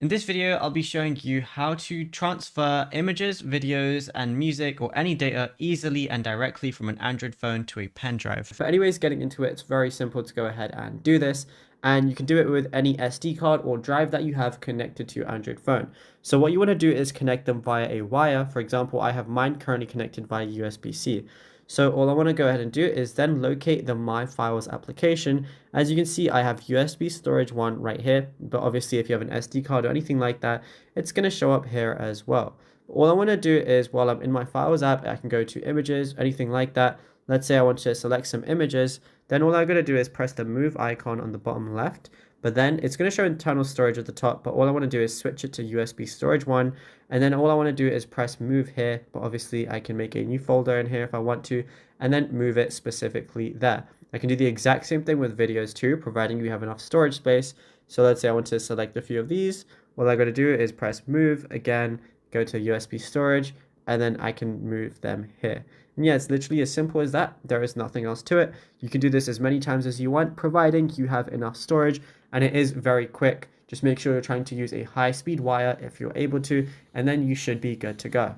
In this video, I'll be showing you how to transfer images, videos, and music or any data easily and directly from an Android phone to a pen drive. But anyways, getting into it, it's very simple to go ahead and do this. And you can do it with any SD card or drive that you have connected to your Android phone. So what you want to do is connect them via a wire. For example, I have mine currently connected via USB-C. So all I want to go ahead and do is then locate the My Files application. As you can see, I have USB storage 1 right here, but obviously if you have an SD card or anything like that, it's going to show up here as well. All I want to do is while I'm in my Files app, I can go to images, anything like that. Let's say I want to select some images, then all I'm going to do is press the move icon on the bottom left, but then it's going to show internal storage at the top, but all I want to do is switch it to USB storage 1, and then all I want to do is press move here, but obviously I can make a new folder in here if I want to, and then move it specifically there. I can do the exact same thing with videos too, providing you have enough storage space. So let's say I want to select a few of these. What I'm going to do is press move again, go to USB storage, and then I can move them here. And yeah, it's literally as simple as that. There is nothing else to it. You can do this as many times as you want, providing you have enough storage, and it is very quick. Just make sure you're trying to use a high-speed wire if you're able to, and then you should be good to go.